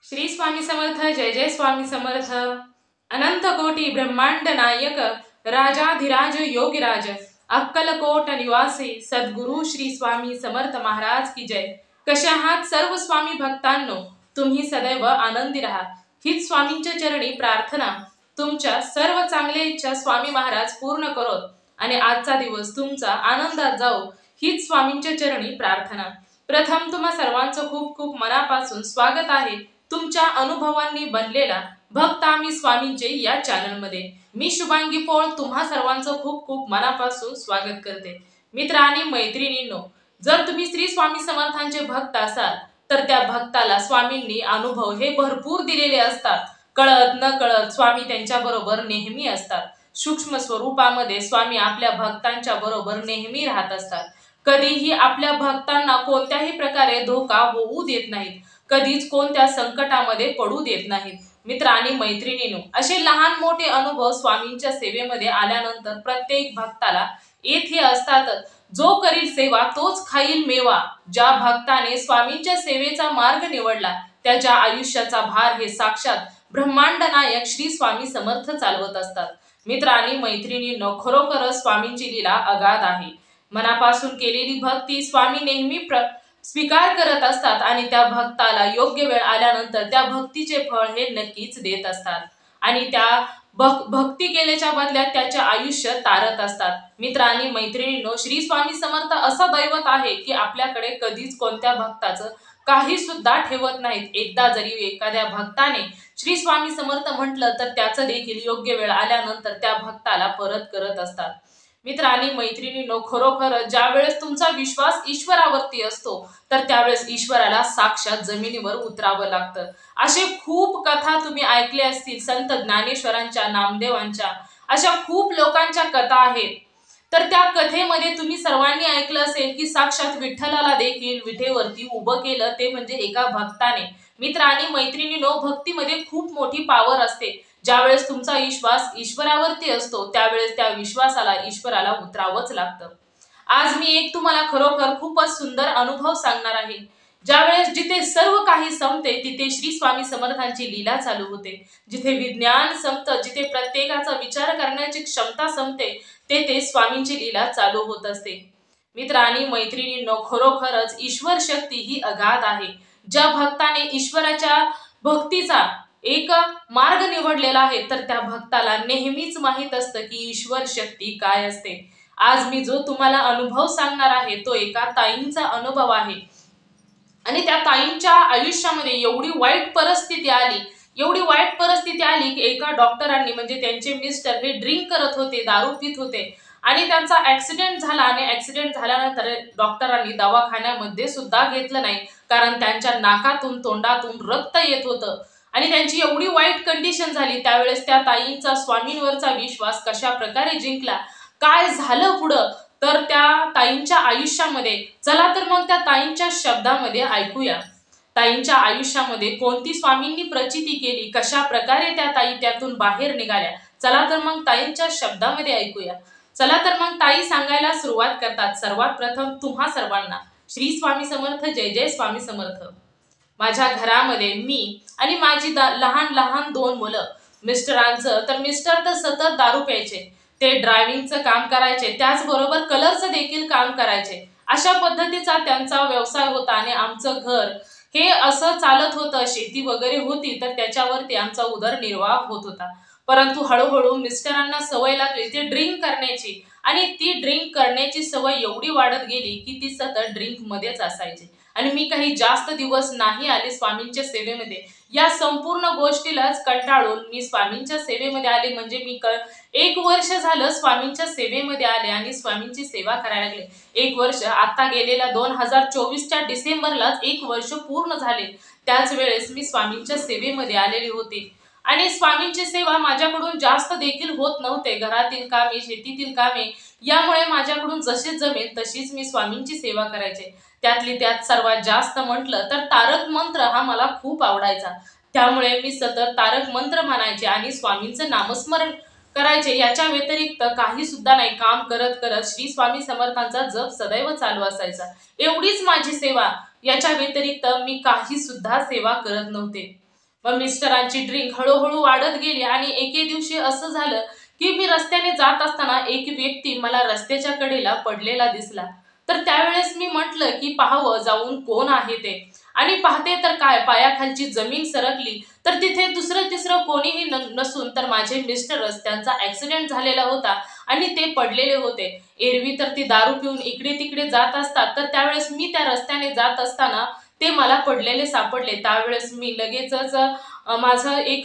श्री स्वामी समर्थ। जय जय स्वामी समर्थ। अनंत कोटी ब्रह्मांड नायक राजाधिराज योगीराज अक्कलकोट निवासी सद्गुरु श्री स्वामी समर्थ महाराज की जय। कशा आहात सर्व स्वामी भक्तांनो? तुम्ही सदैव आनंदी राहा हीच स्वामींच्या चरणी प्रार्थना। तुमच्या सर्व चांगल्या इच्छा स्वामी महाराज पूर्ण करोत आणि आजचा दिवस तुमचा आनंदात जाओ हीच स्वामींच्या चरणी प्रार्थना। प्रथम तुम्हा सर्वांचं खूप खूप मनापासून स्वागत आहे तुमच्या अनुभवांनी बनलेला भक्त आम्ही स्वामींचे या चॅनल मध्ये। मी शुभांगी पोळ तुम्हा सर्वांचं खूप खूप मनापासून स्वागत करते। मित्र आणि मैत्रिणींनो, जर तुम्ही श्री स्वामी समर्थांचे भक्त असाल तर त्या भक्ताला स्वामींनी अनुभव हे भरपूर दिलेले असतात। कळत न कळत स्वामी त्यांच्या बरोबर नेहमी असतात। सूक्ष्म स्वरूपामध्ये स्वामी आपल्या भक्तांच्या बरोबर नेहमी राहत असतात। कधीही आपल्या भक्तांना कोणत्याही प्रकारे धोका होऊ देत नाहीत, कधीच कोणत्या संकटामध्ये पडू देत नाहीत। मित्र आणि मैत्रिणींनो, असे लहान मोठे अनुभव स्वामींच्या सेवेमध्ये आल्यानंतर प्रत्येक भक्ताला येथे असतात। जो करील सेवा तोच खाईल मेवा। ज्या भक्ताने स्वामींच्या सेवेचा मार्ग निवडला त्याच्या आयुष्याचा भार हे साक्षात ब्रह्मांड नायक श्री स्वामी समर्थ चालवत असतात। मित्र आणि मैत्रिणींनो, खरोखरच स्वामींची लीला अगाध आहे। मनापासून केलेली भक्ती स्वामी नेहमी स्वीकार करत असतात आणि त्या भक्ताला योग्य वेळ आल्यानंतर त्या भक्तीचे फळ हे नक्कीच देत असतात आणि त्या भक्ती केल्याच्या बदल्यात त्याचे आयुष्य तारत असतात। मित्र आणि मैत्रिणींनो, श्री स्वामी समर्थ असं दैवत आहे की आपल्याकडे कधीच कोणत्या भक्ताचं काही सुद्धा ठेवत नाहीत। एकदा जरी एखाद्या भक्ताने श्री स्वामी समर्थ म्हटलं तर त्याचं देखील योग्य वेळ आल्यानंतर त्या भक्ताला परत करत असतात। मित्र आणि मैत्रिणींनो, खरोखर ज्या वेळेस तुमचा विश्वास ईश्वरावरती असतो तर त्यावेळेस ईश्वराला साक्षात जमिनीवर उतरावं लागतं। असे खूप कथा तुम्ही ऐकल्या असतील, संत ज्ञानेश्वरांच्या, नामदेवांच्या, अशा खूप लोकांच्या कथा आहेत। तर त्या कथेमध्ये तुम्ही सर्वांनी ऐकलं असेल की साक्षात विठ्ठलाला देखील विठेवरती उभं केलं ते म्हणजे एका भक्ताने। मित्र आणि मैत्रिणींनो, भक्तीमध्ये खूप मोठी पॉवर असते। ज्यावेळेस तुमचा विश्वास ईश्वरावरती असतो त्यावेळेस त्या विश्वासाला ईश्वराला उतरावंच लागतं। आज मी एक तुम्हाला खरोखर खूपच सुंदर अनुभव सांगणार आहे। ज्यावेळेस जिथे सर्व काही संपते तिथे श्री स्वामी समर्थांची लीला चालू होते। जिथे विज्ञान संपतं, जिथे प्रत्येकाचा विचार करण्याची क्षमता संपते, तेथे स्वामींची लीला चालू होत असते। मित्र आणि मैत्रिणींनो, खरोखरच ईश्वर शक्ती ही अगाध आहे। ज्या भक्ताने ईश्वराच्या भक्तीचा एक मार्ग निवडलेला आहे तर त्या भक्ताला नेहमीच माहित असतं की ईश्वर शक्ती काय असते। आज मी जो तुम्हाला अनुभव सांगणार आहे तो एका ताईंचा अनुभव आहे आणि त्या ताईंच्या आयुष्यामध्ये एवढी वाईट परिस्थिती आली की एका डॉक्टरांनी म्हणजे त्यांचे मिस्टर हे ड्रिंक करत होते, दारू पित होते आणि त्यांचा ऍक्सिडेंट झाला आणि ऍक्सिडेंट झाल्यानंतर डॉक्टरांनी दवाखान्यामध्ये सुद्धा घेतलं नाही, कारण त्यांच्या नाकातून तोंडातून रक्त येत होतं आणि त्यांची एवढी वाईट कंडिशन झाली। त्यावेळेस त्या ताईंचा स्वामींवरचा विश्वास कशा प्रकारे जिंकला, काय झालं पुढं, तर त्या ताईंच्या आयुष्यामध्ये चला तर मग त्या ताईंच्या शब्दामध्ये ऐकूया। ताईंच्या आयुष्यामध्ये कोणती स्वामींनी प्रचिती केली, कशा प्रकारे त्या ताई त्यातून बाहेर निघाल्या, चला तर मग ताईंच्या शब्दामध्ये ऐकूया। चला तर मग ताई सांगायला सुरुवात करतात। सर्वात प्रथम तुम्हा सर्वांना श्री स्वामी समर्थ, जय जय स्वामी समर्थ। माझ्या घरामध्ये मी आणि माझी लहान लहान दोन मुलं, मिस्टर तर सतत दारू प्यायचे, ते ड्रायव्हिंगचं काम करायचे, त्याचबरोबर कलरचं देखील काम करायचे। अशा पद्धतीचा त्यांचा व्यवसाय होता आणि आमचं घर हे असं चालत होतं, शेती वगैरे होती तर त्याच्यावरती आमचा उदरनिर्वाह होत होता। परंतु हळूहळू मिस्टरांना सवय लागली ती ड्रिंक करण्याची आणि ती ड्रिंक करण्याची सवय एवढी वाढत गेली की ती सतत ड्रिंक मध्येच असायची आणि मी काही जास्त दिवस नाही आले स्वामींच्या सेवेमध्ये। या संपूर्ण गोष्टीलाच कंटाळून मी स्वामींच्या सेवेमध्ये आले, म्हणजे मी 1 वर्ष झालं स्वामींच्या सेवेमध्ये आले आणि स्वामींची सेवा करायला लागले। 1 वर्ष आता गेलेल्या 2024च्या डिसेंबरलाच 1 वर्ष पूर्ण झाले। त्याच वेळेस मी स्वामींच्या सेवेमध्ये आलेली होती आणि स्वामींची सेवा माझ्याकडून जास्त देखील होत नव्हते। घरातील कामे, शेतीतील कामे यामुळे माझ्याकडून जसे जमेल तशीच मी स्वामींची सेवा करायचे। त्यातली त्यात सर्वात जास्त म्हटलं तर तारक मंत्र हा मला खूप आवडायचा, त्यामुळे मी सतत तारक मंत्र म्हणायचे आणि स्वामींचं नामस्मरण करायचे। याच्या व्यतिरिक्त काही सुद्धा नाही, काम करत करत श्री स्वामी समर्थांचा जप सदैव चालू असायचा। एवढीच माझी सेवा, याच्या व्यतिरिक्त मी काही सुद्धा सेवा करत नव्हते। मग मिस्टरांची ड्रिंक हळूहळू वाढत गेली आणि एके दिवशी असं झालं की मी रस्त्याने जात असताना एक व्यक्ती मला रस्त्याच्या कडेला पडलेला दिसला. तर त्यावेळेस मी म्हटलं की पाहावं जाऊन कोण आहे ते, आणि पाहते तर काय, पायाखालची जमीन सरकली तर तिथे दुसरं तिसरं कोणीही नसून तर माझे मिस्टरच. त्यांचा ऍक्सिडेंट झालेला होता आणि ते पडलेले होते. एरवी तर ते दारू पिऊन इकडे तिकडे जात असतात, तर त्यावेळेस मी त्या रस्त्याने जात असताना ते मला पडलेले सापडले. त्यावेळेस मी लगेचच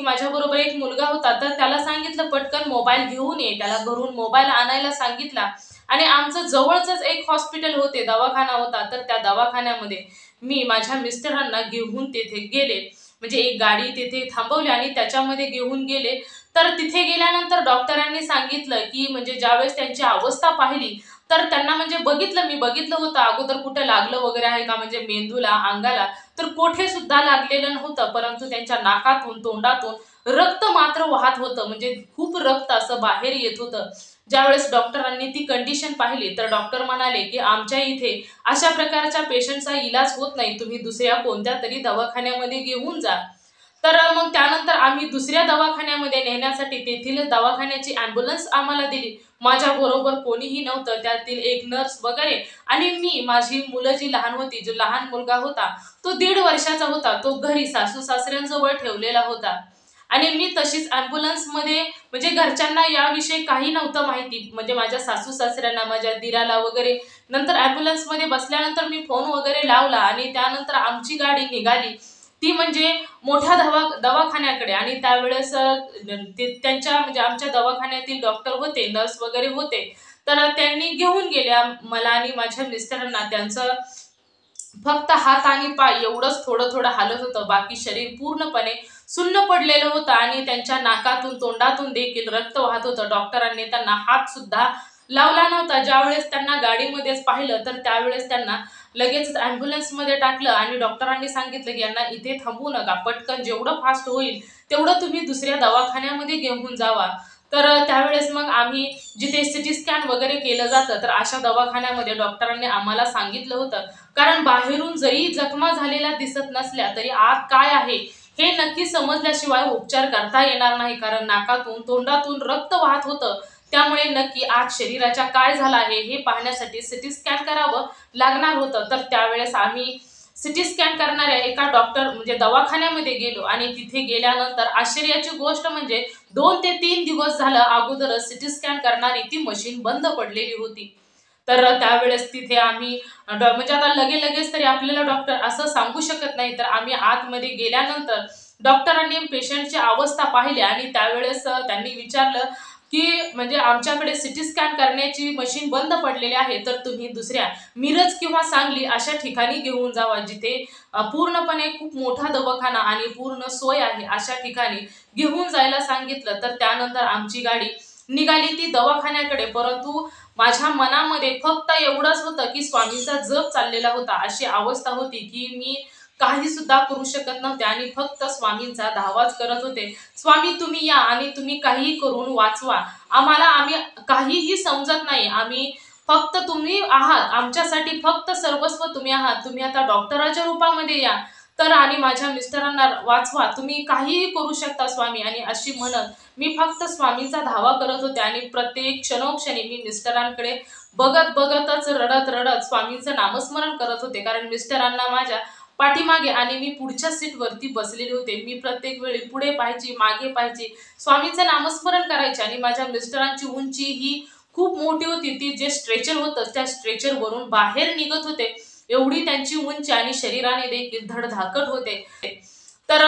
माझ्याबरोबर एक मुलगा होता, तर त्याला सांगितलं पटकन मोबाईल घेऊन ये. त्याला घरून मोबाईल आणायला सांगितला आणि आमचं जवळच एक हॉस्पिटल होते, दवाखाना होता. तर त्या दवाखान्यामध्ये मी माझ्या मिस्टरांना घेऊन तेथे गेले. म्हणजे एक गाडी तिथे थांबवली आणि त्याच्यामध्ये घेऊन गेले. तर तिथे गेल्यानंतर डॉक्टरांनी सांगितलं की म्हणजे ज्यावेळेस त्यांची अवस्था पाहिली तर त्यांना म्हणजे मी बघितलं होतं अगोदर कुठे लागलं वगैरे आहे का, म्हणजे मेंदूला, अंगाला तर कोठे सुद्धा लागलेलं नव्हतं, परंतु त्यांच्या नाकातून तोंडातून रक्त मात्र वाहत होतं. म्हणजे खूप रक्त असं बाहेर येत होतं. ज्यावेळेस डॉक्टरांनी ती कंडिशन पाहिली तर डॉक्टर म्हणाले की आमच्या इथे अशा प्रकारच्या पेशंटचा इलाज होत नाही, तुम्ही दुसऱ्या कोणत्या तरी दवाखान्यामध्ये घेऊन जा. तर मग त्यानंतर आम्ही दुसऱ्या दवाखान्यामध्ये नेण्यासाठी तेथील दवाखान्याची ॲम्ब्युलन्स आम्हाला दिली. माझ्या बरोबर कोणीही नव्हतं, त्यातील एक नर्स वगैरे आणि मी. माझी मुलं जी लहान होती, जो लहान मुलगा होता तो 1.5 वर्षाचा होता, तो घरी सासू सासऱ्यांजवळ ठेवलेला होता. आणि मी तशीच ॲम्ब्युलन्समध्ये, म्हणजे घरच्यांना याविषयी काही नव्हतं माहिती, म्हणजे माझ्या सासू सासऱ्यांना, माझ्या दिराला वगैरे. नंतर ॲम्ब्युलन्समध्ये बसल्यानंतर मी फोन वगैरे लावला आणि त्यानंतर आमची गाडी निघाली ती म्हणजे मोठ्या दवाखान्याकडे. आणि त्यावेळेस त्यांच्या म्हणजे आमच्या दवाखान्यातील डॉक्टर होते, नर्स वगैरे होते. तर त्यांनी घेऊन गेल्या मला आणि माझ्या मिस्टरांना. त्यांचं फक्त हात आणि पाय एवढंच थोडं थोडं हालत होतं, बाकी शरीर पूर्णपणे सुन्न पडलेलं होतं आणि त्यांच्या नाकातून तोंडातून देखील रक्त वाहत होतं. डॉक्टरांनी त्यांना हात सुद्धा लावला नव्हता. ज्यावेळेस त्यांना गाडीमध्येच पाहिलं तर त्यावेळेस त्यांना लगेच ॲम्ब्युलन्समध्ये टाकलं आणि डॉक्टरांनी सांगितलं की यांना इथे थांबवू नका, पटकन जेवढं फास्ट होईल तेवढं तुम्ही दुसऱ्या दवाखान्यामध्ये घेऊन जावा. तर त्यावेळेस मग आम्ही जिथे सिटी स्कॅन वगैरे केलं जातं तर अशा दवाखान्यामध्ये डॉक्टरांनी आम्हाला सांगितलं होतं, कारण बाहेरून जरी जखमा झालेल्या दिसत नसल्या तरी आत काय आहे हे नक्की समजल्याशिवाय उपचार करता येणार नाही. कारण नाकातून तोंडातून रक्त वाहत होतं, त्यामुळे नक्की आत शरीराच्या काय झालं आहे हे पाहण्यासाठी सिटी स्कॅन करावं लागणार होतं. तर त्यावेळेस आम्ही सिटी स्कॅन करणाऱ्या एका डॉक्टर म्हणजे दवाखान्यामध्ये गेलो आणि तिथे गेल्यानंतर आश्चर्याची गोष्ट म्हणजे 2 ते 3 दिवस झालं अगोदरच सिटी स्कॅन करणारी ती मशीन बंद पडलेली होती. तर त्यावेळेस तिथे आम्ही म्हणजे आता लगेच तरी आपल्याला डॉक्टर असं सांगू शकत नाही. तर आम्ही आतमध्ये गेल्यानंतर डॉक्टरांनी पेशंटची अवस्था पाहिली आणि त्यावेळेस त्यांनी विचारलं की म्हणजे आमच्याकडे सिटी स्कॅन करण्याची मशीन बंद पडलेली आहे, तर तुम्ही दुसऱ्या मिरज किंवा सांगली अशा ठिकाणी घेऊन जावा, जिथे पूर्णपणे खूप मोठा दवाखाना आणि पूर्ण सोय आहे अशा ठिकाणी घेऊन जायला सांगितलं. तर त्यानंतर आमची गाडी निघाली ती दवाखान्याकडे. परंतु माझ्या मनामध्ये फक्त एवढंच होतं की स्वामींचा जप चाललेला होता. अशी अवस्था होती की मी काही सुद्धा करू शकत नव्हते आणि फक्त स्वामींचा धावाच करत होते. स्वामी तुम्ही या आणि तुम्ही काहीही करून वाचवा आम्हाला, आम्ही काहीही समजत नाही, आम्ही फक्त तुम्ही आहात आमच्यासाठी, फक्त सर्वस्व तुम्ही आहात. तुम्ही आता डॉक्टराच्या रूपामध्ये या तर आणि माझ्या मिस्टरांना वाचवा, तुम्ही काहीही करू शकता स्वामी. आणि अशी म्हणत मी फक्त स्वामींचा धावा करत होते आणि प्रत्येक क्षणोक्षणी मी मिस्टरांकडे बघतच रडत रडत स्वामींचं नामस्मरण करत होते. कारण मिस्टरांना माझ्या पाठीमागे आणि मी पुढच्या सीटवरती बसलेले होते. मी प्रत्येक वेळी पुढे पाहायची, मागे पाहायची, स्वामींचं नामस्मरण करायचे. आणि माझ्या मिस्टरांची उंची ही खूप मोठी होती, ती जे स्ट्रेचर होतं त्या स्ट्रेचरवरून बाहेर निघत होते, एवढी त्यांची उंची, आणि शरीराने देखील धडधाकट होते. तर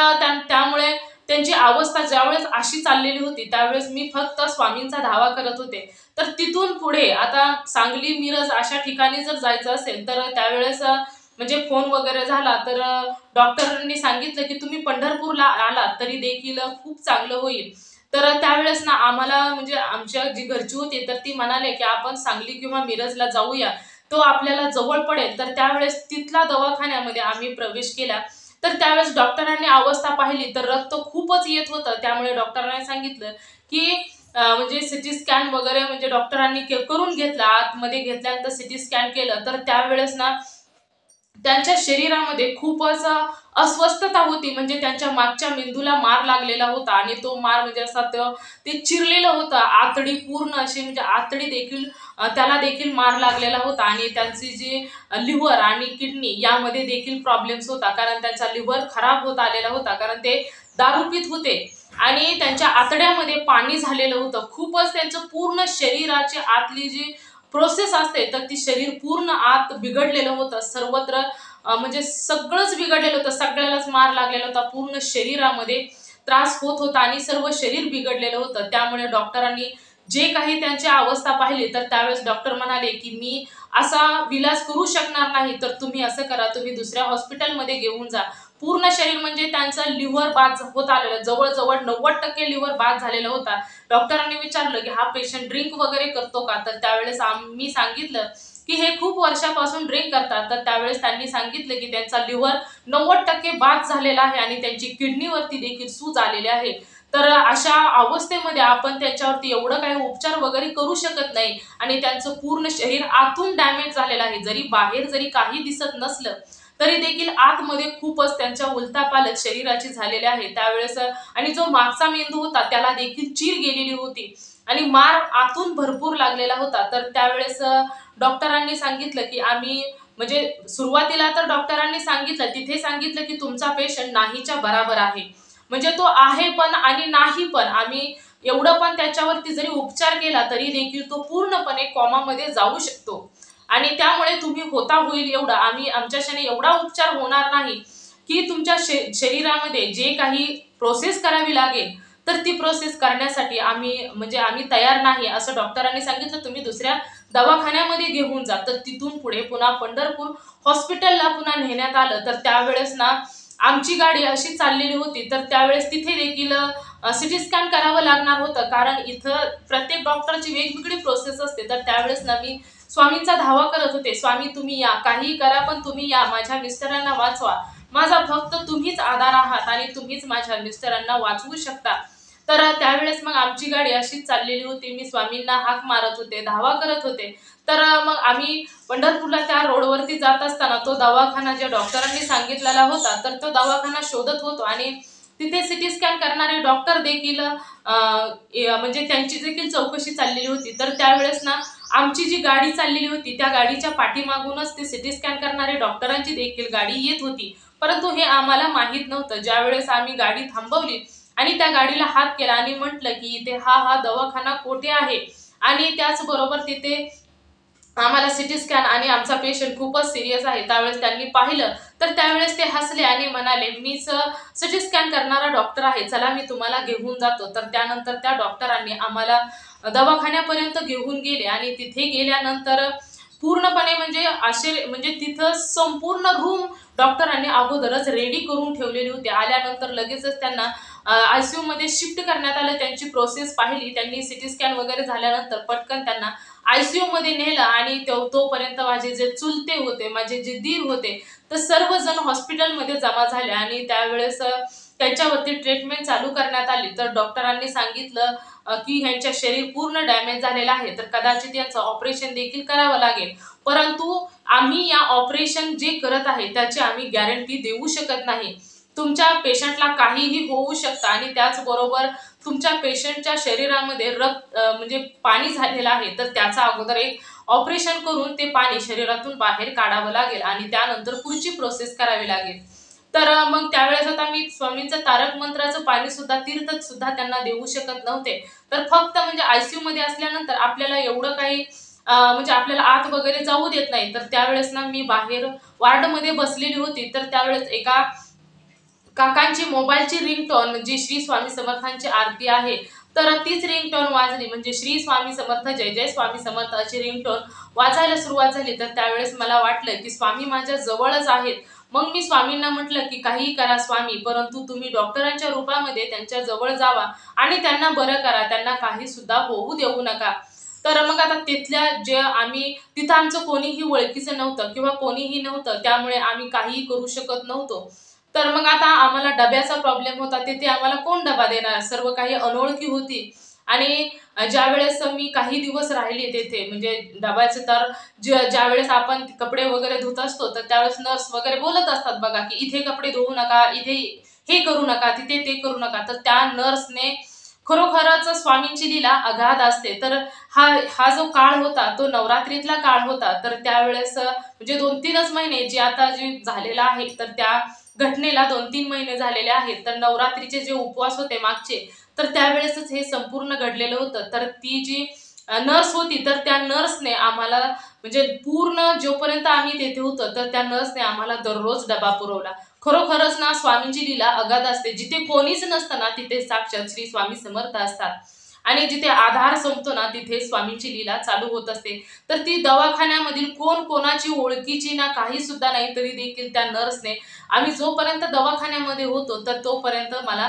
त्यामुळे त्यांची अवस्था ज्यावेळेस अशी चाललेली होती त्यावेळेस मी फक्त स्वामींचा धावा करत होते. तर तिथून पुढे आता सांगली, मिरज अशा ठिकाणी जर जायचं असेल तर त्यावेळेस म्हणजे फोन वगैरे झाला तर डॉक्टरांनी सांगितलं की तुम्ही पंढरपूरला आलात तरी देखील खूप चांगलं होईल. तर त्यावेळेस ना आम्हाला म्हणजे आमच्या जी घरची होती तर ती म्हणाले की आपण सांगली किंवा मिरजला जाऊया, तो आपल्याला जवळ पडेल. तर त्यावेळेस तिथल्या दवाखान्यामध्ये आम्ही प्रवेश केला. तर त्यावेळेस डॉक्टरांनी अवस्था पाहिली तर रक्त खूपच येत होतं. त्यामुळे डॉक्टरांनी सांगितलं की म्हणजे सिटी स्कॅन वगैरे म्हणजे डॉक्टरांनी करून घेतला. आतमध्ये घेतल्यानंतर सिटी स्कॅन केलं तर त्यावेळेस ना त्यांच्या शरीरामध्ये खूपच अस्वस्थता होती, म्हणजे त्यांच्या मागच्या मेंदूला मार लागलेला होता आणि तो मार म्हणजे असा ते चिरलेलं होतं, आतडी पूर्ण अशी, म्हणजे आतडी देखील त्याला देखील मार लागलेला होता आणि त्यांची जी लिव्हर आणि किडनी यामध्ये देखील प्रॉब्लेम्स होता, कारण त्यांचा लिव्हर खराब होत आलेला होता, कारण ते दारू पित होते आणि त्यांच्या आतड्यामध्ये पाणी झालेलं होतं. खूपच त्यांचं पूर्ण शरीराची आतली जी प्रोसेस असते तर ती शरीर पूर्ण आत बिघडलेलं होतं, सर्वत्र म्हणजे सगळंच बिघडलेलं होतं, सगळ्यालाच मार लागलेला होता, पूर्ण शरीरामध्ये त्रास होत होता आणि सर्व शरीर बिघडलेलं होतं. त्यामुळे डॉक्टरांनी जे काही त्यांची अवस्था पाहिली तर त्यावेळेस डॉक्टर म्हणाले की मी असा विलास करू शकणार नाही, तर तुम्ही असं करा, तुम्ही दुसऱ्या हॉस्पिटलमध्ये घेऊन जा. पूर्ण शरीर म्हणजे त्यांचं लिव्हर बाद होत आलेलं, जवळजवळ 90% लिव्हर बाद झालेला होता. डॉक्टरांनी विचारलं की हा पेशंट ड्रिंक वगैरे करतो का, तर त्यावेळेस आम्ही सांगितलं की हे खूप वर्षापासून ड्रिंक करतात, तर त्यावेळेस त्यांनी सांगितलं की त्यांचा लिव्हर 90% बाद झालेला आहे आणि त्यांची किडनीवरती देखील सूज आलेली आहे. तर अशा अवस्थेमध्ये आपण त्यांच्यावरती एवढं काही उपचार वगैरे करू शकत नाही आणि त्यांचं पूर्ण शरीर आतून डॅमेज झालेलं आहे. जरी बाहेर जरी काही दिसत नसलं तरी देखील आतमध्ये खूपच त्यांच्या उलथापालथ शरीराची झालेली आहे. त्यावेळेस आणि जो मागचा मेंदू होता त्याला देखील चीर गेलेली होती आणि मार आतून भरपूर लागलेला होता. तर त्यावेळेस डॉक्टरांनी सांगितलं की आम्ही, म्हणजे सुरुवातीला तर डॉक्टरांनी सांगितलं, तिथे सांगितलं की तुमचा पेशंट नाहीच्या बराबर आहे, म्हणजे तो आहे पण आणि नाही पण. आम्ही एवढं पण त्याच्यावरती जरी उपचार केला तरी देखील तो पूर्णपणे कॉमामध्ये जाऊ शकतो आणि त्यामुळे तुम्ही होता होईल एवढा, आम्ही आमच्याशाने एवढा उपचार होणार नाही की तुमच्या शरीरामध्ये जे काही प्रोसेस करावी लागेल तर ती प्रोसेस करण्यासाठी आम्ही तयार नाही, असं डॉक्टरांनी सांगितलं. तुम्ही दुसऱ्या दवाखान्यामध्ये घेऊन जा. तर तिथून पुढे पुन्हा पंढरपूर हॉस्पिटलला पुन्हा नेण्यात आलं. तर त्यावेळेस ना आमची गाडी अशी चाललेली होती, तर त्यावेळेस तिथे देखील सिटी स्कॅन करावं लागणार होतं, कारण इथं प्रत्येक डॉक्टरची वेगवेगळी प्रोसेस असते. तर त्यावेळेस ना मी स्वामींचा धावा करत होते, स्वामी तुम्ही या, काहीही करा पण तुम्ही या, माझ्या मिस्टरांना वाचवा, माझा फक्त तुम्हीच आधार आहात आणि तुम्हीच माझ्या मिस्टरांना वाचवू शकता. तर त्यावेळेस मग आमची गाडी अशीच चाललेली होती, मी स्वामींना हाक मारत होते, धावा करत होते. तर मग आम्ही पंढरपूरला त्या रोडवरती जात असताना तो दवाखाना ज्या डॉक्टरांनी सांगितलेला होता तर तो दवाखाना शोधत होतो आणि तिथे सिटी स्कॅन करणारे डॉक्टर देखील म्हणजे त्यांची देखील चौकशी चाललेली होती. तर त्यावेळेस ना आमची जी गाडी चाललेली होती त्या गाडीच्या पाठीमागूनच ते सिटी स्कॅन करणारे डॉक्टरांची देखील गाडी येत होती, परंतु हे आम्हाला माहीत नव्हतं. ज्यावेळेस आम्ही गाडी थांबवली आणि त्या गाडीला हात केला आणि म्हटलं की इथे हा दवाखाना कोठे आहे, आणि त्याचबरोबर तिथे आम्हाला सिटी स्कॅन आणि आमचा पेशंट खूपच सिरियस आहे. त्यावेळेस त्यांनी पाहिलं तर त्यावेळेस ते हसले आणि म्हणाले मीच सिटी स्कॅन करणारा डॉक्टर आहे, चला मी तुम्हाला घेऊन जातो. तर त्यानंतर त्या डॉक्टरांनी आम्हाला दवाखान्यापर्यंत घेऊन गेले आणि तिथे गेल्यानंतर पूर्णपणे म्हणजे तिथं संपूर्ण रूम डॉक्टरांनी अगोदरच रेडी करून ठेवलेली होती. आल्यानंतर लगेचच त्यांना आयसीयू मध्ये शिफ्ट करण्यात आलं. त्यांची प्रोसेस पाहिली त्यांनी, सिटी स्कॅन वगैरे झाल्यानंतर पटकन त्यांना आयसीयू मध्ये नेलं आणि तोपर्यंत माझे जे चुलते होते, माझे जे दीर होते, तर सर्वजण हॉस्पिटलमध्ये जमा झाले आणि त्यावेळेस त्यांच्यावरती ट्रीटमेंट चालू करण्यात आली. तर डॉक्टरांनी सांगितलं की ह्यांच्या शरीर पूर्ण डॅमेज झालेलं आहे, तर कदाचित यांचं ऑपरेशन देखील करावं लागेल, परंतु आम्ही या ऑपरेशन जे करत आहे त्याची आम्ही गॅरंटी देऊ शकत नाही. तुमच्या पेशंटला काहीही होऊ शकतं आणि त्याचबरोबर तुमच्या पेशंटच्या शरीरामध्ये रक्त म्हणजे पाणी झालेलं आहे, तर त्याचा अगोदर एक ऑपरेशन करून ते पाणी शरीरातून बाहेर काढावं लागेल आणि त्यानंतर पुढची प्रोसेस करावी लागेल. तर मग त्यावेळेस आता मी स्वामींचं तारक मंत्राचं पाणी सुद्धा, तीर्थ सुद्धा त्यांना देऊ शकत नव्हते. तर फक्त म्हणजे आयसीयू मध्ये असल्यानंतर आपल्याला एवढं काही म्हणजे आपल्याला आत वगैरे जाऊ देत नाही. तर त्यावेळेस ना मी बाहेर वार्डमध्ये बसलेली होती. तर त्यावेळेस एका काकांची मोबाईलची रिंगटोन जी श्री स्वामी समर्थांची आरती आहे तर तीच रिंगटोन वाजली, म्हणजे श्री स्वामी समर्थ जय जय स्वामी समर्थ अशी रिंगटोन वाजायला सुरुवात झाली. तर त्यावेळेस मला वाटलं की स्वामी माझ्या जवळच आहेत. मग मी स्वामींना म्हटलं की काहीही करा स्वामी, परंतु तुम्ही डॉक्टरांच्या रूपामध्ये त्यांच्या जवळ जावा आणि त्यांना बरं करा, त्यांना काही सुद्धा होऊ देऊ नका. तर मग आता तिथं आमचं कोणीही ओळखीचं नव्हतं किंवा कोणीही नव्हतं, त्यामुळे आम्ही काहीही करू शकत नव्हतो. तर मग आता आम्हाला डब्याचा प्रॉब्लेम होता, तिथे आम्हाला कोण डबा देणार, सर्व काही अनोळखी होती. आणि ज्यावेळेस मी काही दिवस राहिली तेथे, म्हणजे डब्याचे तर ज्यावेळेस आपण कपडे वगैरे धुत असतो तर त्यावेळेस नर्स वगैरे बोलत असतात बघा, की इथे कपडे धुवू नका, इथे हे करू नका, तिथे ते करू नका. तर त्या नर्सने खरोखरच स्वामींची लीला अगाध असते. तर हा हा जो काळ होता तो नवरात्रीतला काळ होता. तर त्यावेळेस म्हणजे 2-3च महिने जे आता जे झालेलं आहे, तर त्या घटनेला 2-3 महिने झालेले आहेत. तर नवरात्रीचे जे उपवास होते मागचे, तर त्यावेळेसच हे संपूर्ण घडलेलं होतं. तर ती जी नर्स होती, तर त्या नर्सने आम्हाला म्हणजे पूर्ण जोपर्यंत आम्ही तेथे होतो, तर त्या नर्सने आम्हाला दररोज डबा पुरवला. खरोखरच ना स्वामींची लीला अगाध असते. जिथे कोणीच नसतं ना, तिथे साक्षात श्री स्वामी समर्थ असतात. आणि जिथे आधार संपतो ना, तिथे स्वामींची लीला चालू होत असते. तर ती दवाखान्यामधील कोण कोणाची ओळखीची ना काही सुद्धा नाही, तरी देखील त्या नर्सने आम्ही जोपर्यंत दवाखान्यामध्ये होतो, तर तोपर्यंत मला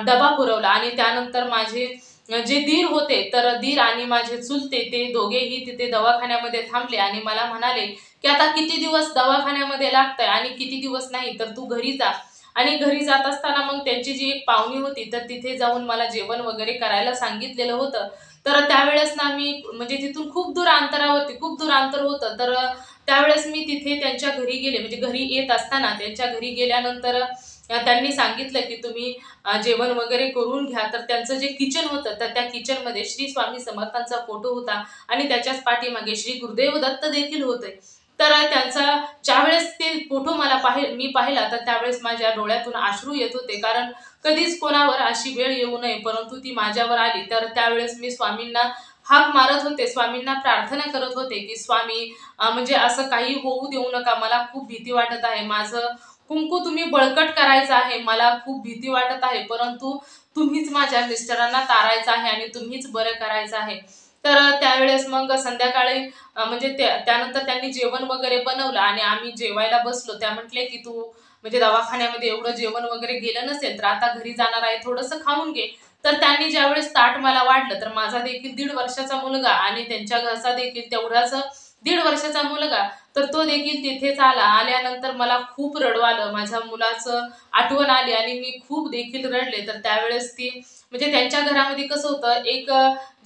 डबा पुरवला. आणि त्यानंतर माझे जे दीर होते, तर दीर आणि माझे चुलते ते दोघेही तिथे दवाखान्यामध्ये थांबले आणि मला म्हणाले, की "आता किती दिवस दवाखान्यामध्ये लागतंय आणि किती दिवस नाही, तर तू घरी जा." आणि घरी जात असताना मग त्यांची जी एक पाहुणी होती, तर तिथे जाऊन मला जेवण वगैरे करायला सांगितलेलं होतं. तर त्यावेळेस ना मी म्हणजे तिथून खूप दूर अंतरावरती, खूप दूर अंतर होतं. तर त्यावेळेस मी तिथे त्यांच्या घरी गेले. म्हणजे घरी येत असताना त्यांच्या घरी गेल्यानंतर त्यांनी सांगितलं, की तुम्ही जेवण वगैरे करून घ्या. तर त्यांचं जे किचन होतं, तर त्या किचनमध्ये श्री स्वामी समर्थांचा फोटो होता आणि त्याच्याच पाठीमागे श्री गुरुदेव दत्त देखील होते. तर त्यांचा ज्यावेळेस ते फोटो मी पाहिला, तर त्यावेळेस माझ्या डोळ्यातून अश्रू येत होते. कारण कधीच कोणावर अशी वेळ येऊ नये, परंतु ती माझ्यावर आली. तर त्यावेळेस मी स्वामींना हाक मारत होते, स्वामींना प्रार्थना करत होते, की "स्वामी, म्हणजे असं काही होऊ देऊ नका. मला खूप भीती वाटत आहे. माझं कुंकू तुम्ही बळकट करायचं आहे. मला खूप भीती वाटत आहे, परंतु तुम्हीच माझ्या मिस्टरांना तारायचं आहे आणि तुम्हीच बरं करायचं आहे." तर त्यावेळेस मग संध्याकाळी म्हणजे त्यानंतर त्यांनी जेवण वगैरे बनवलं आणि आम्ही जेवायला बसलो. त्या म्हटले, की "तू म्हणजे दवाखान्यामध्ये एवढं जेवण वगैरे गेलं नसेल, तर आता घरी जाणार आहे, थोडंसं खाऊन घे." तर त्यांनी ज्यावेळेस ताट मला वाढलं, तर माझा देखील 1.5 वर्षाचा मुलगा आणि त्यांच्या घरचा देखील तेवढाच 1.5 वर्षाचा मुलगा, तर तो देखील तिथेच आला. आल्यानंतर मला खूप रडू आलं. माझ्या मुलाचं आठवण आली आणि मी खूप देखील रडले. तर त्यावेळेस ती म्हणजे त्यांच्या घरामध्ये कसं होतं, एक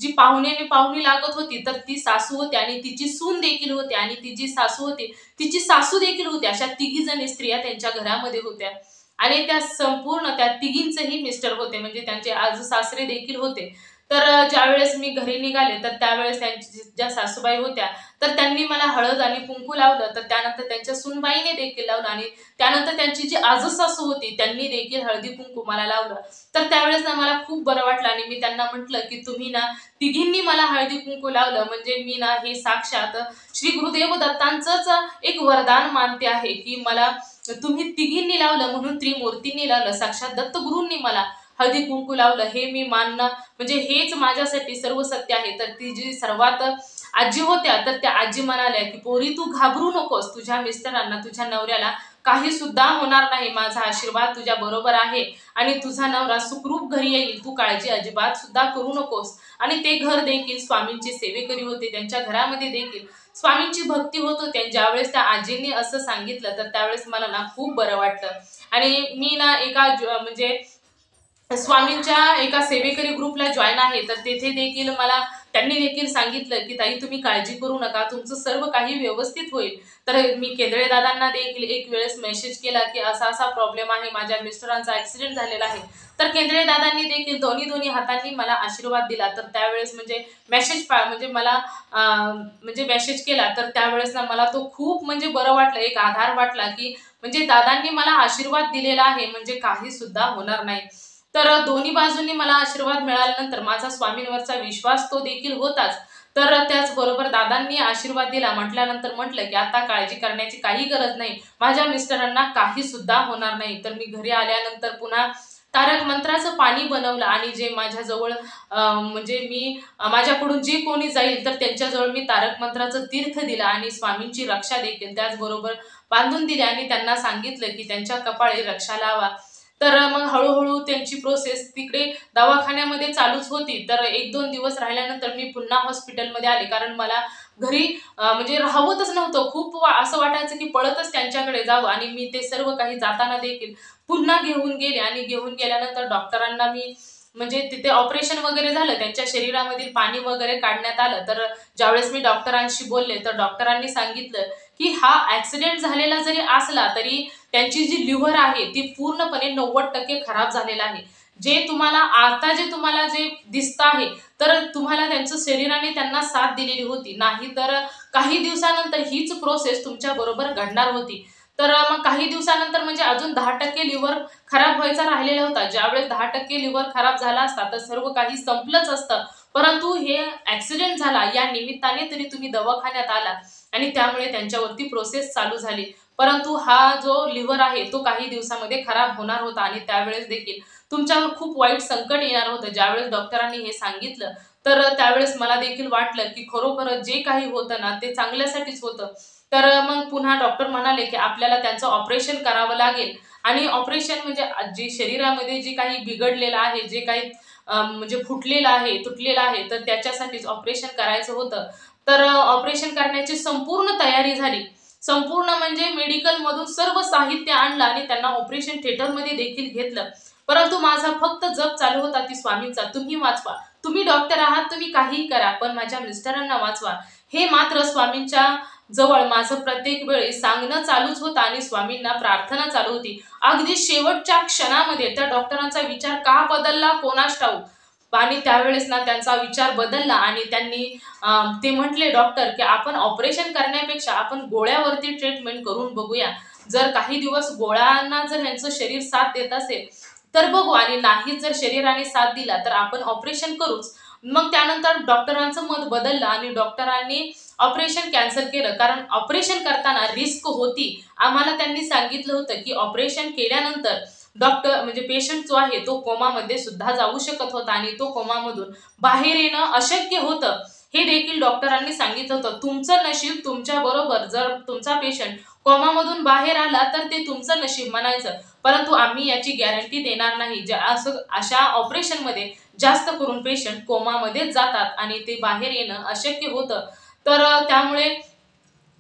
जी पाहुणी लागत होती, तर ती सासू होती आणि तिची सून देखील होती आणि ती जी सासू होती, तिची सासू देखील होती. अशा तिघी जणी स्त्रिया त्यांच्या घरामध्ये होत्या. आणि त्या संपूर्ण त्या तिघींचेही मिस्टर होते, म्हणजे त्यांचे आजू-सासरे देखील होते. तर ज्यावेळेस मी घरी निघाले, तर त्यावेळेस त्यांची ज्या सासूबाई होत्या, तर त्यांनी मला हळद आणि कुंकू लावलं. तर त्यानंतर त्यांच्या सूनबाईने देखील लावलं आणि त्यानंतर त्यांची जी आजसासू होती, त्यांनी देखील हळदी-कुंकू मला लावलं. तर त्यावेळेस ना मला खूप बरं वाटलं आणि मी त्यांना म्हटलं, की "तुम्ही ना तिघींनी मला हळदी-कुंकू लावलं, म्हणजे मी ना हे साक्षात श्री गुरुदेव दत्तांचंच एक वरदान मानते आहे, की मला तुम्ही तिघींनी लावलं म्हणून त्रिमूर्तींनी लावलं. साक्षात दत्तगुरूंनी मला हळदी-कुंकू लावलं, हे मी मानणं म्हणजे हेच माझ्यासाठी सर्व सत्य आहे." तर ती जी सर्वात आजी होत्या, तर त्या आजी म्हणाल्या, की "पोरी तू घाबरू नकोस. तुझ्या मिस्टरांना, तुझ्या नवऱ्याला काही सुद्धा होणार नाही. माझा आशीर्वाद तुझ्या बरोबर आहे आणि तुझा नवरा सुखरूप घरी येईल. तू काळजी अजिबात सुद्धा करू नकोस." आणि ते घर देखील स्वामींचे सेवेकरी होते. त्यांच्या घरामध्ये देखील स्वामींची भक्ती होत होती. आणि ज्यावेळेस त्या आजींनी असं सांगितलं, तर त्यावेळेस मला ना खूप बरं वाटलं. आणि मी ना एका म्हणजे स्वामींच्या एका सेवेकरी ग्रुपला जॉइन आहे. तर तेथे देखील मला त्यांनी देखील सांगितलं, की "ताई तुम्ही काळजी करू नका. तुमचं सर्व काही व्यवस्थित होईल." तर मी केंद्रे दादांना देखील एक वेळेस मेसेज केला, की असा-असा प्रॉब्लेम आहे. माझ्या मिस्टरांचा ॲक्सिडेंट झालेला आहे. तर केंद्रे दादांनी देखील दोन्ही हातांनी मला आशीर्वाद दिला. तर त्यावेळेस म्हणजे म्हणजे मला म्हणजे मेसेज केला. तर त्यावेळेस ना मला तो खूप म्हणजे बरं वाटलं. एक आधार वाटला, की म्हणजे दादांनी मला आशीर्वाद दिलेला आहे, म्हणजे काही सुद्धा होणार नाही. तर दोन्ही बाजूंनी मला आशीर्वाद मिळाल्यानंतर माझा स्वामींवरचा विश्वास तो देखील होताच. तर त्याचबरोबर दादांनी आशीर्वाद दिला म्हटल्यानंतर म्हटलं, की आता काळजी करण्याची काही गरज नाही. माझ्या मिस्टरांना काही सुद्धा होणार नाही. तर मी घरी आल्यानंतर पुन्हा तारक मंत्राचं पाणी बनवलं आणि जे माझ्याजवळ म्हणजे माझ्याकडून जे कोणी जाईल तर त्यांच्याजवळ मी तारक मंत्राचं तीर्थ दिलं आणि स्वामींची रक्षा देखील त्याचबरोबर बांधून दिली आणि त्यांना सांगितलं, की त्यांच्या कपाळी रक्षा लावा. तर मग हळू-हळू त्यांची प्रोसेस तिकडे दवाखान्यामध्ये चालूच होती. तर 1-2 दिवस राहिल्यानंतर मी पुन्हा हॉस्पिटलमध्ये आले. कारण मला घरी म्हणजे राहवतच नव्हतं. खूप असं वाटायचं, की पळतच त्यांच्याकडे जावं आणि मी ते सर्व काही जाताना देखील पुन्हा घेऊन गेले आणि घेऊन गेल्यानंतर डॉक्टरांना मी म्हणजे तिथे ऑपरेशन वगैरे झालं, त्यांच्या शरीरामधील पाणी वगैरे काढण्यात आलं. तर ज्यावेळेस मी डॉक्टरांशी बोलले तर डॉक्टरांनी सांगितलं की हा ॲक्सिडेंट झालेला जरी असला तरी त्यांची जी लिव्हर आहे ती पूर्णपणे 90% खराब झालेला आहे. जे तुम्हाला आता जे तुम्हाला जे दिसतं आहे तर तुम्हाला त्यांचं शरीराने त्यांना साथ दिलेली होती, नाही तर काही दिवसानंतर हीच प्रोसेस तुमच्या बरोबर घडणार होती. तर मग काही दिवसानंतर म्हणजे अजून 10% लिव्हर खराब व्हायचा राहिलेला होता. ज्यावेळेस 10% लिव्हर खराब झाला असता तर सर्व काही संपलंच असतं. परंतु हे ॲक्सिडेंट झाला या निमित्ताने तरी तुम्ही दवाखान्यात आला आणि त्यामुळे त्यांच्यावरती प्रोसेस चालू झाली. परंतु हा जो लिव्हर आहे तो काही दिवसामध्ये खराब होणार होता आणि त्यावेळेस देखील तुमच्यावर खूप वाईट संकट येणार होतं. ज्यावेळेस डॉक्टरांनी हे सांगितलं तर त्यावेळेस मला देखील वाटलं की खरोखरच जे काही होतं ना ते चांगल्यासाठीच होतं. तर मग पुन्हा डॉक्टर म्हणाले की आपल्याला त्यांचं ऑपरेशन करावं लागेल आणि ऑपरेशन म्हणजे जे शरीरामध्ये जे काही बिघडलेलं आहे, जे काही म्हणजे फुटलेलं आहे, तुटलेलं आहे, तर त्याच्यासाठीच ऑपरेशन करायचं होतं. तर ऑपरेशन करण्याची संपूर्ण तयारी झाली. संपूर्ण म्हणजे मेडिकलमधून सर्व साहित्य आणलं आणि त्यांना ऑपरेशन थिएटरमध्ये देखील घेतलं. परंतु माझा फक्त जप चालू होता की स्वामींचा, तुम्ही वाचवा. तुम्ही डॉक्टर आहात, तुम्ही काहीही करा, पण माझ्या मिस्टरांना वाचवा. हे मात्र स्वामींच्या जवळ माझं प्रत्येक वेळी सांगणं चालूच होतं आणि स्वामींना प्रार्थना चालू होती. अगदी शेवटच्या क्षणामध्ये त्या डॉक्टरांचा विचार का बदलला कोणास ठाऊक. आणि त्यावेळेस ना त्यांचा विचार बदलला आणि त्यांनी ते म्हटले डॉक्टर की आपण ऑपरेशन करण्यापेक्षा आपण गोळ्यावरती ट्रीटमेंट करून बघूया. जर काही दिवस गोळ्यांना जर यांचं शरीर साथ देत असेल तर बघू आणि नाही जर शरीराने साथ दिला तर आपण ऑपरेशन करूच. मग त्यानंतर डॉक्टरांचं मत बदललं आणि डॉक्टरांनी ऑपरेशन कॅन्सल केलं. कारण ऑपरेशन करताना रिस्क होती. आम्हाला त्यांनी सांगितलं होतं की ऑपरेशन केल्यानंतर डॉक्टर म्हणजे पेशंट जो आहे तो कोमामध्ये सुद्धा जाऊ शकत होता आणि तो कोमामधून बाहेर येणं अशक्य होतं. हे देखील डॉक्टरांनी सांगितलं होतं. तुमचं नशीब तुमच्या बरोबर, जर तुमचा पेशंट कोमामधून बाहेर आला तर ते तुमचं नशीब म्हणायचं. परंतु आम्ही याची गॅरंटी देणार नाही. अशा ऑपरेशनमध्ये जास्त करून पेशंट कोमामध्ये जातात आणि ते बाहेर येणं अशक्य होतं. तर त्यामुळे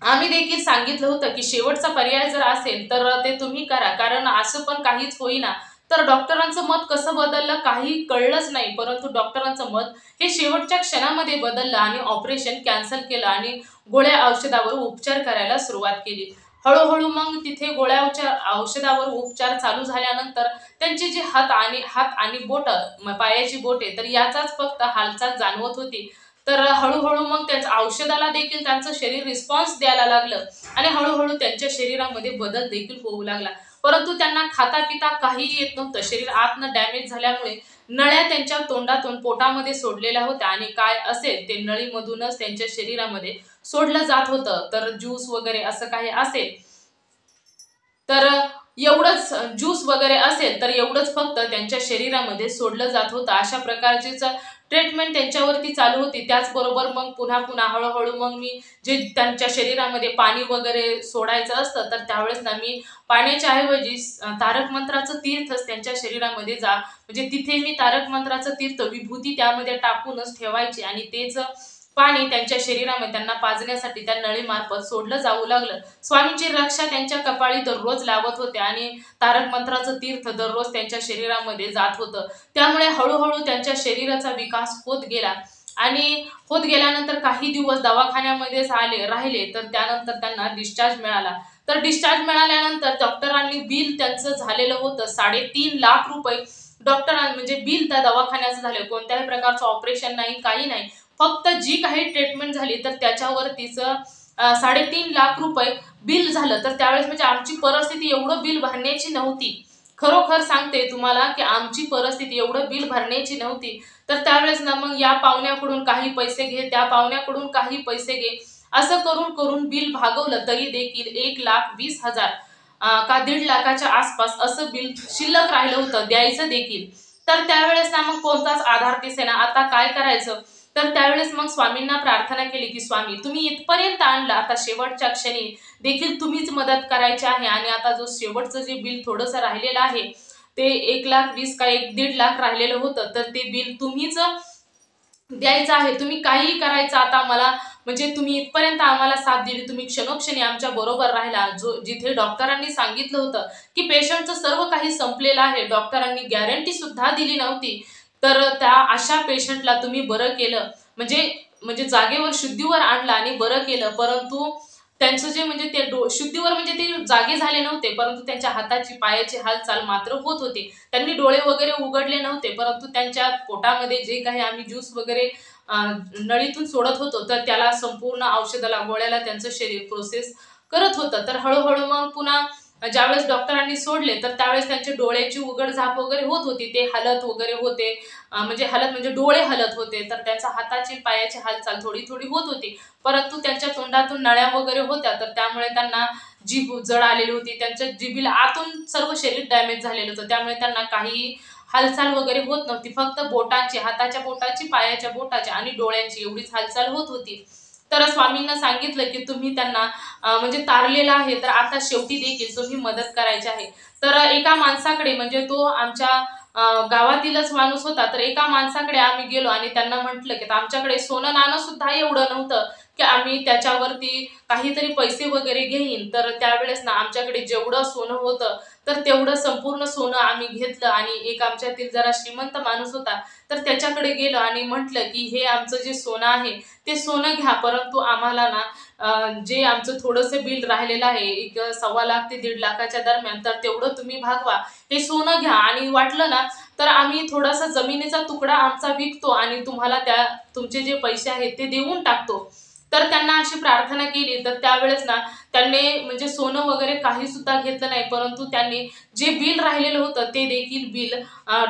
आम्ही देखील सांगितलं होतं की शेवटचा पर्याय जर असेल तर ते तुम्ही करा, कारण असं पण काहीच होईना. तर डॉक्टरांचं मत कसं बदललं काही कळलंच नाही. परंतु डॉक्टरांचं मत हे शेवटच्या क्षणामध्ये बदललं आणि ऑपरेशन कॅन्सल केलं आणि गोळ्या औषधावर उपचार करायला सुरुवात केली. हळूहळू मग तिथे औषधावर उपचार चालू झाल्यानंतर त्यांचे जे हात आणि बोटं, पायाची बोटे, तर याचाच फक्त हालचाल जाणवत होती. तर हळूहळू मग त्याच्या औषधाला देखील त्यांचं शरीर रिस्पॉन्स द्यायला लागलं आणि हळूहळू त्यांच्या शरीरामध्ये बदल देखील होऊ लागला. परंतु त्यांना खाता पिता काही येत नव्हतं. शरीर आतनं डॅमेज झाल्यामुळे नळ्या त्यांच्या तोंडातून पोटामध्ये सोडलेल्या होत्या आणि काय असेल ते नळीमधूनच त्यांच्या शरीरामध्ये सोडलं जात होतं. तर ज्यूस वगैरे असं काही असेल तर एवढंच, ज्यूस वगैरे असेल तर एवढंच फक्त त्यांच्या शरीरामध्ये सोडलं जात होतं. अशा प्रकारचीच ट्रीटमेंट त्यांच्यावरती चालू होती. त्याचबरोबर मग पुन्हा पुन्हा हळूहळू मग मी जे त्यांच्या शरीरामध्ये पाणी वगैरे सोडायचं असतं तर त्यावेळेस ना मी पाण्याच्या ऐवजी तारक मंत्राचं तीर्थच त्यांच्या शरीरामध्ये म्हणजे तिथे मी तारक मंत्राचं तीर्थ विभूती त्यामध्ये टाकूनच ठेवायची आणि तेच पाणी त्यांच्या शरीरामध्ये त्यांना पाजण्यासाठी त्या नळीमार्फत सोडलं जाऊ लागलं. स्वामींची रक्षा त्यांच्या कपाळी दररोज लावत होते आणि तारक मंत्राचं तीर्थ दररोज त्यांच्या शरीरामध्ये जात होतं. त्यामुळे हळूहळू त्यांच्या शरीराचा विकास होत गेला आणि होत गेल्यानंतर काही दिवस दवाखान्यामध्येच राहिले. तर त्यानंतर त्यांना डिस्चार्ज मिळाला. तर डिस्चार्ज मिळाल्यानंतर डॉक्टरांनी बिल त्यांचं झालेलं होतं 3.5 लाख रुपये. म्हणजे बिल त्या दवाखान्याचं झालं. कोणत्याही प्रकारचं ऑपरेशन नाही, काही नाही. फक्त जी काही ट्रीटमेंट झाली तर त्याच्यावरतीच 3.5 लाख रुपये बिल झालं. तर त्यावेळेस म्हणजे आमची परिस्थिती एवढं बिल भरण्याची नव्हती. खरोखर सांगते तुम्हाला की आमची परिस्थिती एवढं बिल भरण्याची नव्हती. तर त्यावेळेस ना मग या पाहुण्याकडून काही पैसे घे, त्या पाहुण्याकडून काही पैसे घे, असं करून करून बिल भागवलं तरी देखील 1,20,000 का 1.5 लाखाच्या आसपास असं बिल शिल्लक राहिलं होतं द्यायचं देखील. तर त्यावेळेस ना मग कोणताच आधार दिसेना. आता काय करायचं? तर त्यावेळेस मग स्वामींना प्रार्थना केली की स्वामी तुम्ही इथपर्यंत आणलं, आता शेवटच्या क्षणी देखील तुम्हीच मदत करायची आहे आणि आता जो शेवटचं जे बिल थोडंसं राहिलेलं आहे ते 1,20,000 का 1.5 लाख राहिलेलं होतं, तर ते बिल तुम्हीच द्यायचं आहे. तुम्ही काहीही करायचं आता मला, म्हणजे तुम्ही इथपर्यंत आम्हाला साथ दिली, तुम्ही क्षणोक्षणी आमच्या बरोबर राहिला. जिथे डॉक्टरांनी सांगितलं होतं की पेशंटचं सर्व काही संपलेलं आहे, डॉक्टरांनी गॅरंटी सुद्धा दिली नव्हती. तर त्या अशा पेशंटला तुम्ही बरं केलं, म्हणजे म्हणजे जागेवर शुद्धीवर आणलं आणि बरं केलं, परंतु त्यांचं जे म्हणजे ते शुद्धीवर म्हणजे ते जागे झाले नव्हते, परंतु त्यांच्या हाताची पायाची हालचाल मात्र होत होती. त्यांनी डोळे वगैरे उघडले नव्हते, परंतु त्यांच्या पोटामध्ये जे काही आम्ही ज्यूस वगैरे नळीतून सोडत होतो, तर त्याला संपूर्ण औषधाला गोळ्याला त्यांचं शरीर प्रोसेस करत होतं. तर हळूहळू मग पुन्हा ज्यावेळेस डॉक्टरांनी सोडले, तर त्यावेळेस त्यांचे डोळ्याची उघडझाप वगैरे होत होती, ते हलत वगैरे होते, म्हणजे हलत म्हणजे डोळे हलत होते, तर त्यांच्या हाताची पायाची हालचाल थोडी थोडी होत होती. परंतु त्यांच्या तोंडातून नळ्या वगैरे होत्या, तर त्यामुळे त्यांना जीभ जड आलेली होती, त्यांच्या जिभेला आतून सर्व शरीर डॅमेज झालेलं होतं, त्यामुळे त्यांना काही हालचाल वगैरे होत नव्हती. फक्त बोटांची, हाताच्या बोटाची, पायाच्या बोटाची आणि डोळ्यांची एवढीच हालचाल होत होती. तर स्वामींना सांगितलं की तुम्ही त्यांना म्हणजे तारलेलं आहे, तर आता शेवटी देखील तुम्ही मदत करायची आहे. तर एका माणसाकडे, म्हणजे तो आमच्या गावातीलच माणूस होता, तर एका माणसाकडे आम्ही गेलो आणि त्यांना म्हटलं की आमच्याकडे सोनं नाणं सुद्धा एवढं नव्हतं की आम्ही त्याच्यावरती काहीतरी पैसे वगैरे घेईन. तर त्यावेळेस ना आमच्याकडे जेवढं सोनं होतं, तर तेवढं संपूर्ण सोनं आम्ही घेतलं आणि एक आमच्यातील जरा श्रीमंत माणूस होता, तर त्याच्याकडे गेलो आणि म्हटलं की हे आमचं जे सोनं आहे ते सोनं घ्या, परंतु आम्हाला ना जे आमचं थोडंसं बिल राहिलेलं आहे, एक 1.25 लाख ते 1.5 लाखाच्या दरम्यान, तर तेवढं तुम्ही भागवा, हे सोनं घ्या आणि वाटलं ना तर आम्ही थोडासा जमिनीचा तुकडा आमचा विकतो आणि तुम्हाला त्या तुमचे जे पैसे आहेत ते देऊन टाकतो. तर त्यांना अशी प्रार्थना केली, तर त्यावेळेस ना त्यांनी म्हणजे सोनं वगैरे काही सुद्धा घेतलं नाही, परंतु त्यांनी जे बिल राहिलेलं होतं ते देखील बिल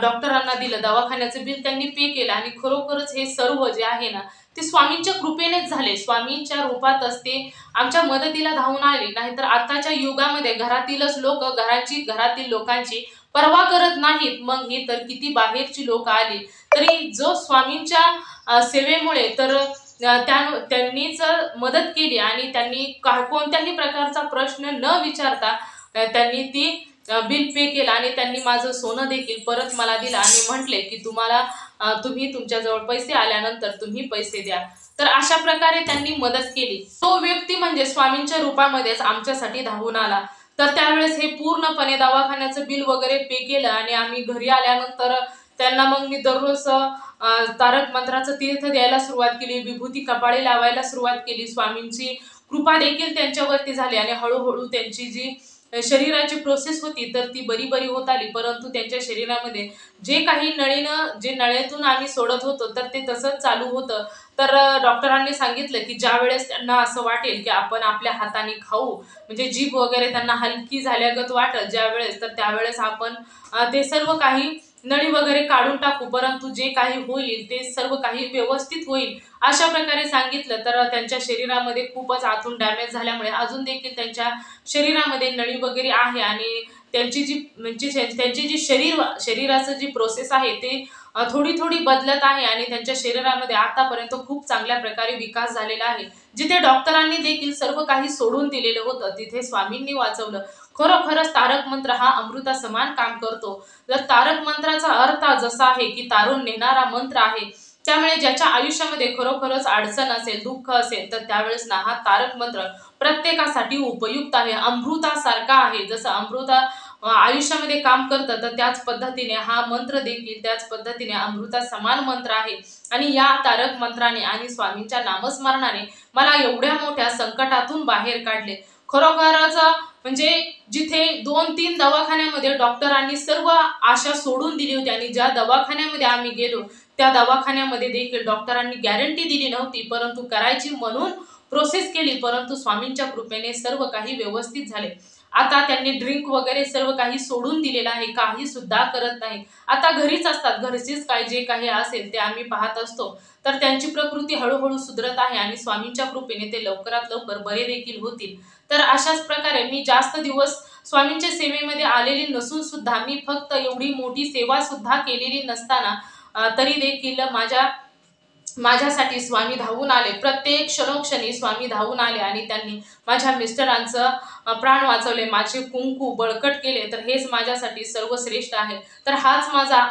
डॉक्टरांना दिलं. दवाखान्याचं बिल त्यांनी पे केलं आणि खरोखरच हे सर्व जे आहे ना ते स्वामींच्या कृपेनेच झाले. स्वामींच्या रूपातच ते आमच्या मदतीला धावून आले. नाहीतर आताच्या युगामध्ये घरातीलच लोक घरातील लोकांची पर्वा करत नाहीत. मग ही तर किती बाहेरची लोक आली तरी जो स्वामींच्या सेवेमुळे तर त्यांनीच मदत केली आणि त्यांनी कोणत्याही प्रकारचा प्रश्न न विचारता त्यांनी ती बिल पे केलं आणि त्यांनी माझं सोनं देखील परत मला दिलं आणि म्हटले की तुम्ही तुमच्याजवळ पैसे आल्यानंतर तुम्ही पैसे द्या. तर अशा प्रकारे त्यांनी मदत केली. तो व्यक्ती म्हणजे स्वामींच्या रूपामध्येच आमच्यासाठी धावून आला. तर त्यावेळेस हे पूर्णपणे दवाखान्याचं बिल वगैरे पे केलं आणि आम्ही घरी आल्यानंतर त्यांना मग मी दररोज तारक मंत्राचं तीर्थ द्यायला सुरुवात केली, विभूती कपाळी लावायला सुरुवात केली. स्वामींची कृपा देखील त्यांच्यावरती झाली आणि हळूहळू त्यांची जी शरीराची प्रोसेस होती तर ती बरी बरी होत आली. परंतु त्यांच्या शरीरामध्ये जे काही जे नळ्यातून आम्ही सोडत होतो तर ते तसंच चालू होतं. तर डॉक्टरांनी सांगितलं की ज्यावेळेस त्यांना असं वाटेल की आपण आपल्या हाताने खाऊ, म्हणजे जीभ वगैरे त्यांना हलकी झाल्यागत वाटत ज्यावेळेस, तर त्यावेळेस आपण ते सर्व काही नळी वगैरे काढून टाकू, परंतु जे काही होईल ते सर्व काही व्यवस्थित होईल अशा प्रकारे सांगितलं. तर त्यांच्या शरीरामध्ये खूपच आतून डॅमेज झाल्यामुळे अजून देखील त्यांच्या शरीरामध्ये नळी वगैरे आहे आणि त्यांची जी म्हणजे त्यांची जी शरीराचं जी प्रोसेस आहे ते थोडी थोडी बदलत आहे आणि त्यांच्या शरीरामध्ये आतापर्यंत खूप चांगल्या प्रकारे विकास झालेला आहे. जिथे डॉक्टरांनी देखील सर्व काही सोडून दिलेलं होतं तिथे स्वामींनी वाचवलं. खरोखरच तारक मंत्र हा अमृता समान काम करतो. जर तारक मंत्राचा अर्थ जसा आहे की तारून नेणारा मंत्र आहे, त्यामुळे ज्याच्या आयुष्यामध्ये खरोखरच अडचण असेल, दुःख असेल, तर त्यावेळेस ना हा तारक मंत्र प्रत्येकासाठी उपयुक्त आहे, अमृतासारखा आहे. जसं अमृता आयुष्यामध्ये काम करतं, तर त्याच पद्धतीने हा मंत्र देखील त्याच पद्धतीने अमृता समान मंत्र आहे. आणि या तारक मंत्राने आणि स्वामींच्या नामस्मरणाने मला एवढ्या मोठ्या संकटातून बाहेर काढले. खरोखरच म्हणजे जिथे 2-3 दवाखान्यामध्ये डॉक्टरांनी सर्व आशा सोडून दिली होती आणि ज्या दवाखान्यामध्ये आम्ही गेलो त्या दवाखान्यामध्ये देखील डॉक्टरांनी गॅरंटी दिली नव्हती, परंतु करायची म्हणून प्रोसेस केली, परंतु स्वामींच्या कृपेने सर्व काही व्यवस्थित झाले. आता त्यांनी ड्रिंक वगैरे सर्व काही सोडून दिलेलं आहे, काही सुद्धा करत नाही. आता घरीच असतात, घरचीच काय जे काही असेल ते आम्ही पाहत असतो. तर त्यांची प्रकृती हळूहळू सुधरत आहे आणि स्वामींच्या कृपेने ते लवकरात लवकर बरे देखील होतील. तर अशाच प्रकारे मी जास्त दिवस स्वामींच्या सेवेमध्ये आलेली नसून सुद्धा, मी फक्त एवढी मोठी सेवा सुद्धा केलेली नसताना तरी देखील माझ्यासाठी स्वामी धावून आले. प्रत्येक क्षणोक्षणी स्वामी धावून आले आणि त्यांनी माझ्या मिस्टरांचं प्राण वाचवले, माझे कुंकू बळकट केले. तर हेच माझ्यासाठी सर्वश्रेष्ठ आहे. तर हाच माझा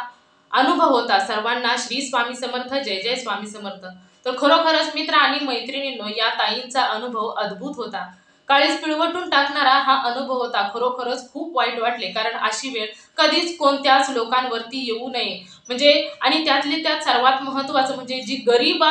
अनुभव होता. सर्वांना श्री स्वामी समर्थ, जय जय स्वामी समर्थ. तर खरोखरच मित्र आणि मैत्रिणींनो, या ताईंचा अनुभव अद्भुत होता. काळीज पिळवटून टाकणारा हा अनुभव होता. खरोखरच खूप वाईट वाटले, कारण अशी वेळ कधीच कोणत्याच लोकांवरती येऊ नये. म्हणजे आणि त्यातली त्यात सर्वात महत्त्वाचं म्हणजे जी गरीब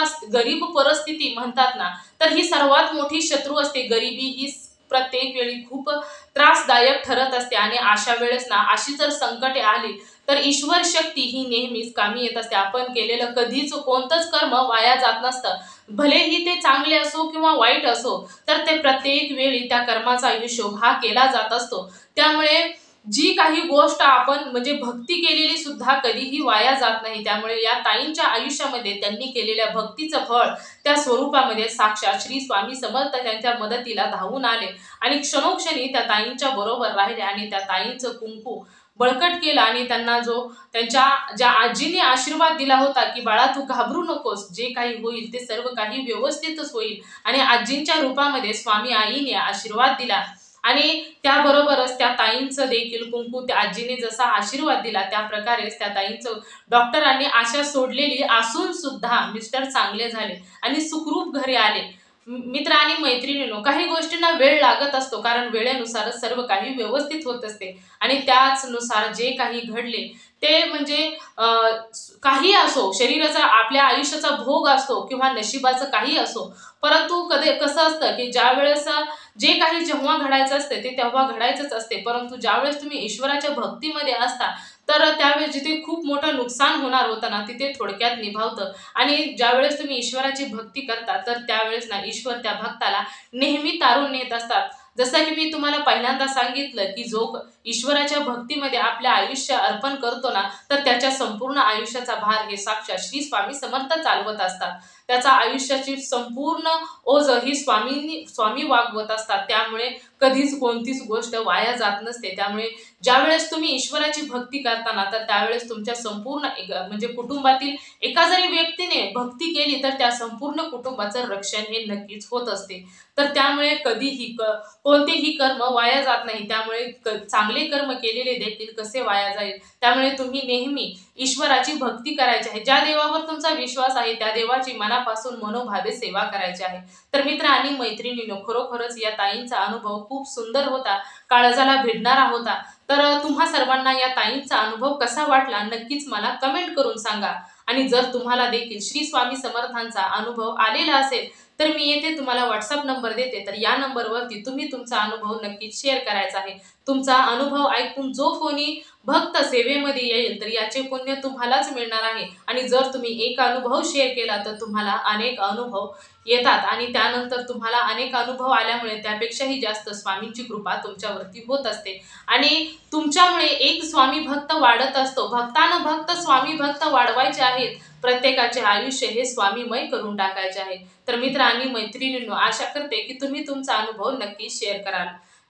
परिस्थिती म्हणतात ना, तर ही सर्वात मोठी शत्रू असते. गरिबी ही प्रत्येक वेळी खूप त्रासदायक ठरत असते आणि अशा वेळेस ना अशी जर संकटे आली तर ईश्वर शक्ती ही नेहमीच कामी येत असते. आपण केलेलं कधीच कोणतंच कर्म वाया जात नसतं. भलेही ते चांगले असो किंवा वाईट असो, तर ते प्रत्येक वेळी त्या कर्माचा हिशोब हा केला जात असतो. त्यामुळे जी काही गोष्ट आपण म्हणजे भक्ती केलेली सुद्धा कधीही वाया जात नाही. त्यामुळे या ताईंच्या आयुष्यामध्ये त्यांनी केलेल्या भक्तीचं फळ त्या स्वरूपामध्ये साक्षात श्री स्वामी समर्थ त्यांच्या मदतीला धावून आले आणि क्षणोक्षणी त्या ताईंच्या बरोबर राहिले आणि त्या ताईंचं कुंकू बळकट केलं आणि त्यांना त्यांच्या ज्या आजीने आशीर्वाद दिला होता की बाळा तू घाबरू नकोस, जे काही होईल ते सर्व काही व्यवस्थितच होईल, आणि आजींच्या रूपामध्ये स्वामी आईने आशीर्वाद दिला आणि त्याबरोबरच त्या ताईंचं देखील कुंकू त्या आजीने जसा आशीर्वाद दिला त्या प्रकारेच त्या ताईंचं डॉक्टरांनी आशा सोडलेली असून सुद्धा मिस्टर चांगले झाले आणि सुखरूप घरी आले. मित्र आणि मैत्रिणींनो, काही गोष्टींना वेळ लागत असतो, कारण वेळेनुसारच सर्व काही व्यवस्थित होत असते आणि त्याचनुसार जे काही घडले ते म्हणजे काही असो, शरीराचा आपल्या आयुष्याचा भोग असतो किंवा नशिबाचं काही असो, परंतु कधी कसं असतं की ज्या वेळेस जे काही जेव्हा घडायचं असते ते तेव्हा घडायचंच असते, परंतु ज्यावेळेस तुम्ही ईश्वराच्या भक्तीमध्ये असता तर त्यावेळेस जिथे खूप मोठं नुकसान होणार होतं ना, तिथे थोडक्यात निभावतं. आणि ज्यावेळेस तुम्ही ईश्वराची भक्ती करता तर त्यावेळेस ना ईश्वर त्या भक्ताला नेहमी तारून नेत असतात. जसं की मी तुम्हाला पहिल्यांदा सांगितलं की जो ईश्वराच्या भक्तीमध्ये आपले आयुष्य अर्पण करतो ना, तर त्याच्या संपूर्ण आयुष्याचा भार हे साक्षात श्री स्वामी समर्थ चालवत असतात. त्याचा आयुष्याची संपूर्ण ओझ ही स्वामी वागवत असतात. त्यामुळे कधीच कोणतीच गोष्ट वाया जात नसते. त्यामुळे ज्यावेळेस तुम्ही ईश्वराची भक्ती करताना तर त्यावेळेस तुमच्या संपूर्ण म्हणजे कुटुंबातील एका जरी व्यक्तीने भक्ती केली तर त्या संपूर्ण कुटुंबाचं रक्षण हे नक्कीच होत असते. तर त्यामुळे कधीही कोणतेही कर्म वाया जात नाही. त्यामुळे चांगले कर्म केलेले देखील कसे वाया जाईल, त्यामुळे तुम्ही नेहमी ईश्वराची भक्ती करायची आहे. ज्या देवावर तुमचा विश्वास आहे त्या देवाची मनापासून मनोभावे सेवा करायची आहे. तर मित्र आणि मैत्रिणींनो, खरोखरच या ताईंचा अनुभव खूप सुंदर होता, काळजाला भिडणारा होता. तर तुम्हा सर्वांना या ताईंचा अनुभव कसा वाटला नक्कीच मला कमेंट करून सांगा. आणि जर तुम्हाला देखील श्री स्वामी समर्थांचा अनुभव आलेला असेल तर मी येथे तुम्हाला व्हॉट्सअप नंबर देते, तर या नंबरवरती तुम्ही तुमचा अनुभव नक्कीच शेअर करायचा आहे. तुमचा अनुभव ऐकून जो कोणी भक्त सेवेमध्ये येईल तर याचे पुण्य तुम्हालाच मिळणार आहे. आणि जर तुम्ही एक अनुभव शेअर केला तर तुम्हाला अनेक अनुभव येतात आणि त्यानंतर तुम्हाला अनेक अनुभव आल्यामुळे त्यापेक्षाही जास्त स्वामींची कृपा तुमच्यावरती होत असते आणि तुमच्यामुळे एक स्वामी भक्त वाढत असतो. भक्तानं भक्त स्वामी भक्त वाढवायचे आहेत. प्रत्येकाचे आयुष्य हे स्वामीमय करून टाकायचे आहे. तर मित्र आणि मैत्रिणींनो, आशा करते की तुम्ही तुमचा अनुभव नक्की शेअर कराल.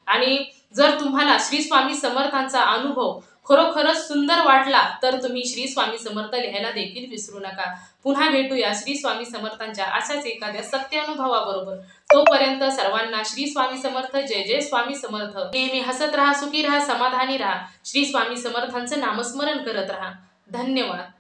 आणि जर तुम्हाला श्री स्वामी समर्थांचा अनुभव खरोखरच सुंदर वाटला तर तुम्ही श्री स्वामी समर्थ लिहायला देखील विसरू नका. पुन्हा भेटूया श्री स्वामी समर्थांच्या अशाच एखाद्या सत्य अनुभवाबरोबर. तोपर्यंत सर्वांना श्री स्वामी समर्थ. जय जय स्वामी समर्थ. नेहमी हसत राहा, सुखी राहा, समाधानी राहा. श्री स्वामी समर्थांचं नामस्मरण करत राहा. धन्यवाद.